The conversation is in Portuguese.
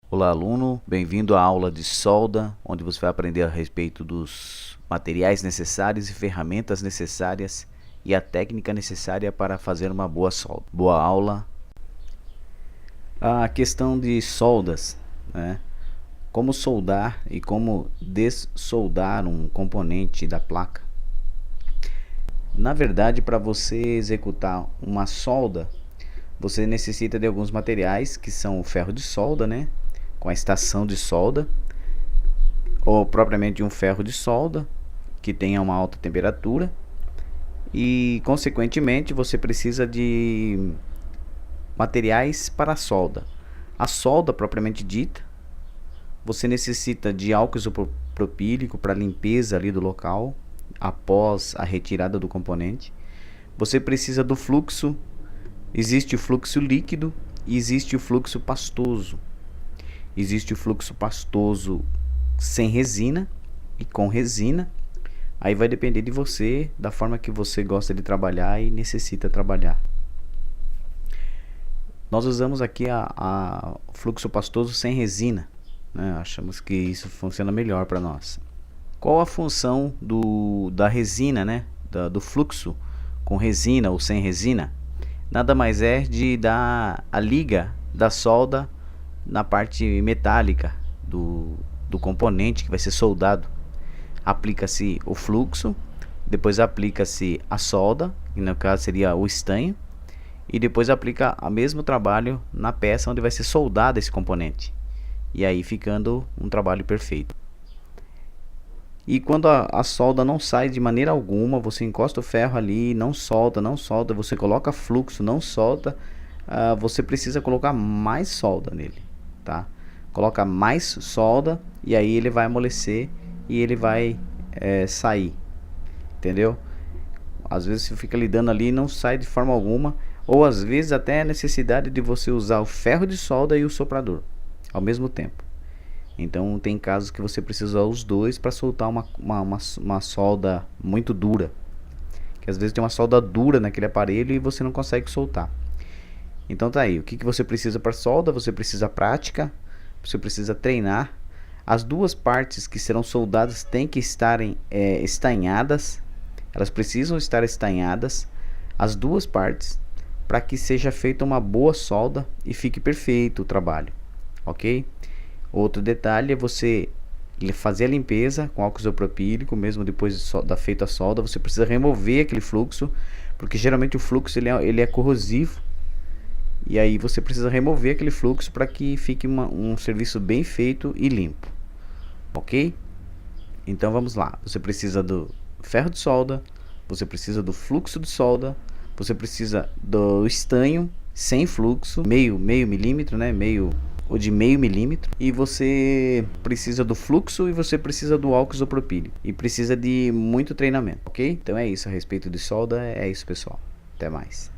Olá, aluno, bem-vindo à aula de solda, onde você vai aprender a respeito dos materiais necessários e ferramentas necessárias e a técnica necessária para fazer uma boa solda. Boa aula. A questão de soldas, né? Como soldar e como dessoldar um componente da placa. Na verdade, para você executar uma solda, você necessita de alguns materiais que são o ferro de solda, né? Com a estação de solda, ou propriamente um ferro de solda que tenha uma alta temperatura, e consequentemente você precisa de materiais para a solda. A solda propriamente dita, você necessita de álcool isopropílico para limpeza ali do local após a retirada do componente. Você precisa do fluxo. Existe o fluxo líquido e existe o fluxo pastoso. Existe o fluxo pastoso sem resina e com resina. Aí vai depender de você, da forma que você gosta de trabalhar e necessita trabalhar. Nós usamos aqui a fluxo pastoso sem resina, né? Achamos que isso funciona melhor para nós. Qual a função da resina, né? Do fluxo com resina ou sem resina? Nada mais é de dar a liga da solda na parte metálica do componente que vai ser soldado. Aplica-se o fluxo, depois aplica-se a solda, que no caso seria o estanho, e depois aplica o mesmo trabalho na peça onde vai ser soldado esse componente, e aí ficando um trabalho perfeito. E quando a solda não sai de maneira alguma, você encosta o ferro ali, não solta, você coloca fluxo, não solta, você precisa colocar mais solda nele, tá? Coloca mais solda e aí ele vai amolecer e ele vai sair, entendeu? Às vezes você fica lidando ali e não sai de forma alguma, ou às vezes até a necessidade de você usar o ferro de solda e o soprador ao mesmo tempo. Então tem casos que você precisa usar os dois para soltar uma solda muito dura, que às vezes tem uma solda dura naquele aparelho e você não consegue soltar. Então tá aí, o que você precisa para solda? Você precisa prática, você precisa treinar. As duas partes que serão soldadas têm que estarem estanhadas, elas precisam estar estanhadas, as duas partes, para que seja feita uma boa solda e fique perfeito o trabalho, ok? Outro detalhe é você fazer a limpeza com álcool isopropílico, mesmo depois da feita a solda, você precisa remover aquele fluxo, porque geralmente o fluxo ele é corrosivo, e aí você precisa remover aquele fluxo para que fique um serviço bem feito e limpo, ok? Então vamos lá, você precisa do ferro de solda, você precisa do fluxo de solda, você precisa do estanho sem fluxo, meio milímetro, né? Ou de meio milímetro, e você precisa do fluxo e você precisa do álcool isopropílico e precisa de muito treinamento, ok? Então é isso a respeito de solda, é isso pessoal, até mais.